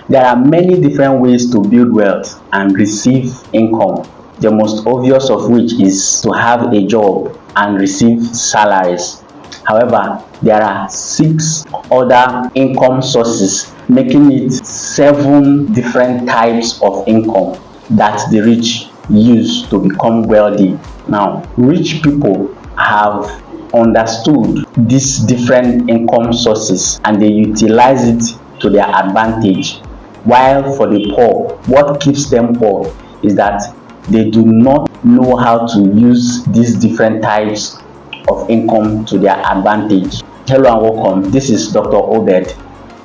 There are many different ways to build wealth and receive income. The most obvious of which is to have a job and receive salaries. However, there are 6 other income sources, making it 7 different types of income that the rich use to become wealthy. Now, rich people have understood these different income sources and they utilize it to their advantage. While for the poor, what keeps them poor is that they do not know how to use these different types of income to their advantage. Hello and welcome. This is Dr. Obed,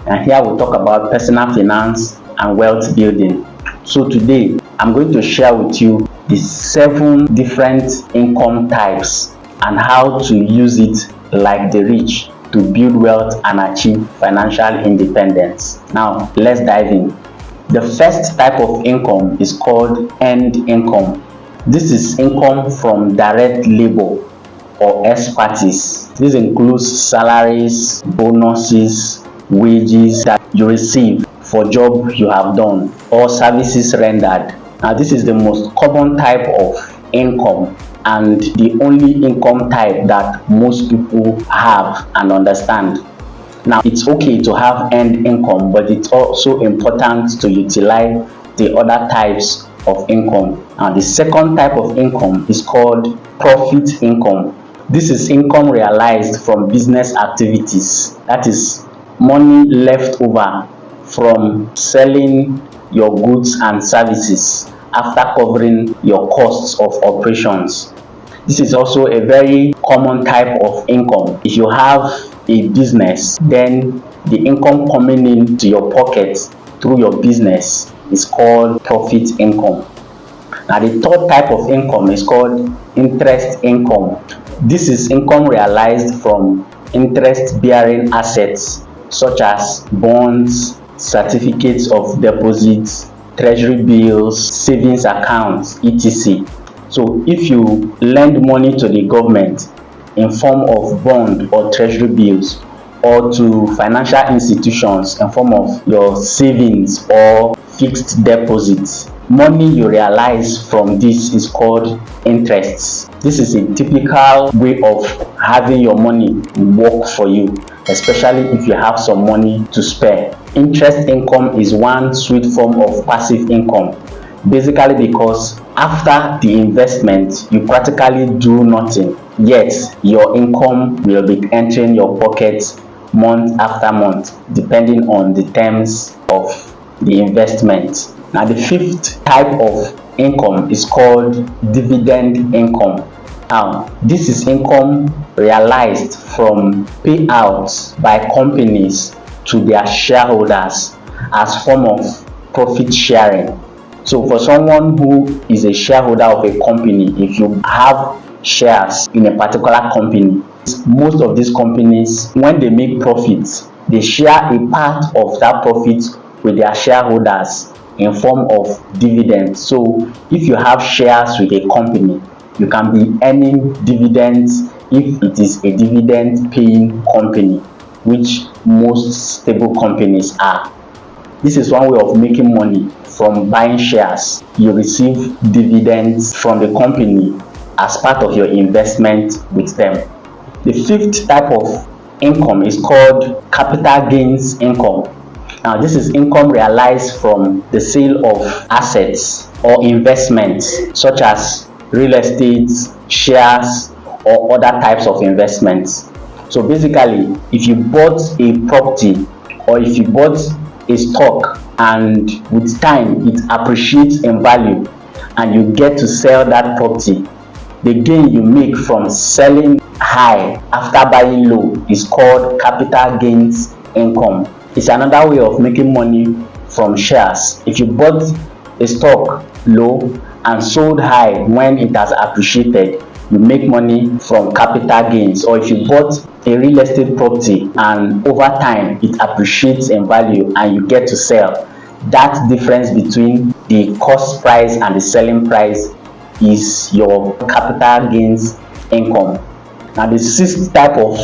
and here we talk about personal finance and wealth building. So today, I'm going to share with you the 7 different income types and how to use it like the rich to build wealth and achieve financial independence. Now, let's dive in. The first type of income is called earned income. This is income from direct labor or expertise. This includes salaries, bonuses, wages that you receive for job you have done or services rendered. Now, this is the most common type of income and the only income type that most people have and understand. Now, it's okay to have earned income, but it's also important to utilize the other types of income. Now, the second type of income is called profit income. This is income realized from business activities. That is money left over from selling your goods and services after covering your costs of operations. This is also a very common type of income. If you have a business, then the income coming into your pocket through your business is called profit income. Now, the third type of income is called interest income. This is income realized from interest-bearing assets such as bonds, certificates of deposits, treasury bills, savings accounts, etc. So if you lend money to the government in form of bond or treasury bills, or to financial institutions in form of your savings or fixed deposits, money you realize from this is called interest. This is a typical way of having your money work for you, especially if you have some money to spare. Interest income is one sweet form of passive income, basically because after the investment you practically do nothing, yet your income will be entering your pocket month after month depending on the terms of the investment. Now, the fifth type of income is called dividend income. Now, this is income realized from payouts by companies to their shareholders as form of profit sharing. So for someone who is a shareholder of a company, if you have shares in a particular company, most of these companies, when they make profits, they share a part of that profit with their shareholders in form of dividends. So if you have shares with a company, you can be earning dividends if it is a dividend paying company, which most stable companies are. This is one way of making money from buying shares. You receive dividends from the company as part of your investment with them. The fifth type of income is called capital gains income. Now, this is income realized from the sale of assets or investments such as real estate, shares, or other types of investments. So basically, if you bought a property or if you bought a stock and with time it appreciates in value and you get to sell that property, the gain you make from selling high after buying low is called capital gains income. It's another way of making money from shares. If you bought a stock low and sold high when it has appreciated, you make money from capital gains. Or if you bought a real estate property and over time it appreciates in value and you get to sell, that difference between the cost price and the selling price is your capital gains income. Now, the sixth type of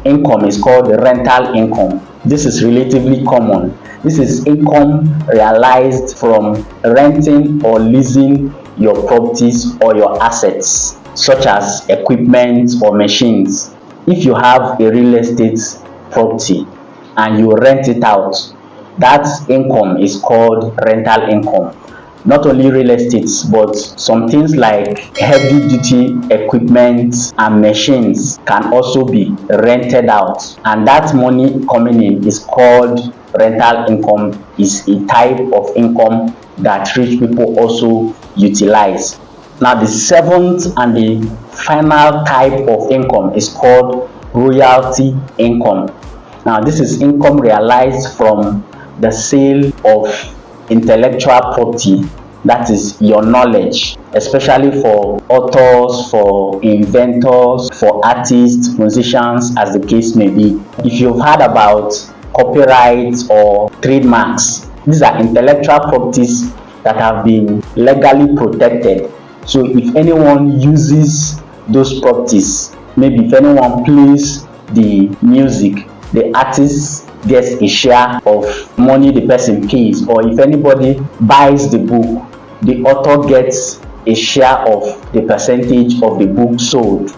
income is called rental income. This is relatively common. This is income realized from renting or leasing your properties or your assets, such as equipment or machines. If you have a real estate property and you rent it out, that income is called rental income. Not only real estate, but some things like heavy duty equipment and machines can also be rented out, and that money coming in is called rental income. Is a type of income that rich people also utilize. Now the seventh and the final type of income is called royalty income. Now this is income realized from the sale of intellectual property, that is your knowledge, especially for authors, for inventors, for artists, musicians, as the case may be. If you've heard about copyrights or trademarks, these are intellectual properties that have been legally protected. So if anyone uses those properties, maybe if anyone plays the music, the artist gets a share of money the person pays, or if anybody buys the book, the author gets a share of the percentage of the book sold.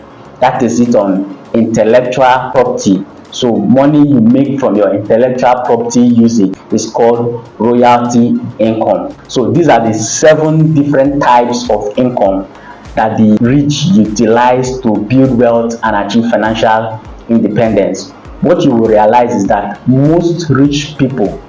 That is it on intellectual property. So money you make from your intellectual property usage is called royalty income. So these are the 7 different types of income that the rich utilize to build wealth and achieve financial independence. What you will realize is that most rich people,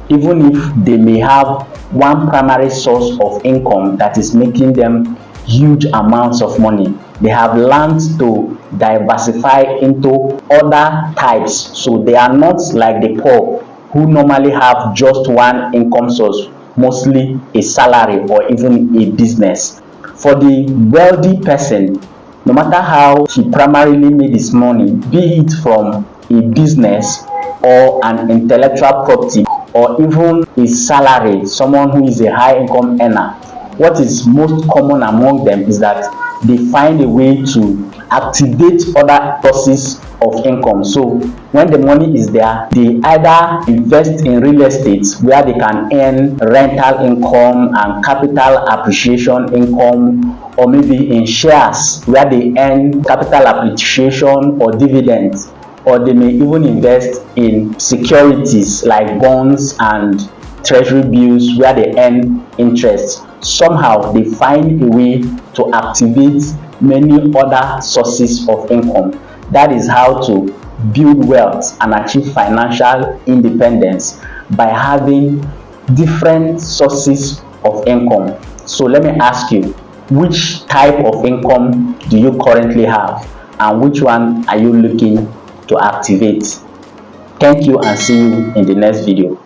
even if they may have one primary source of income that is making them huge amounts of money, they have learned to diversify into other types. So they are not like the poor who normally have just one income source, mostly a salary or even a business. For the wealthy person, no matter how he primarily made his money, be it from a business or an intellectual property or even a salary, someone who is a high income earner, what is most common among them is that they find a way to activate other sources of income. So when the money is there, they either invest in real estate where they can earn rental income and capital appreciation income, or maybe in shares where they earn capital appreciation or dividends, or they may even invest in securities like bonds and treasury bills where they earn interest. Somehow they find a way to activate many other sources of income. That is how to build wealth and achieve financial independence, by having different sources of income. So let me ask you, which type of income do you currently have, and which one are you looking to activate? Thank you, and see you in the next video.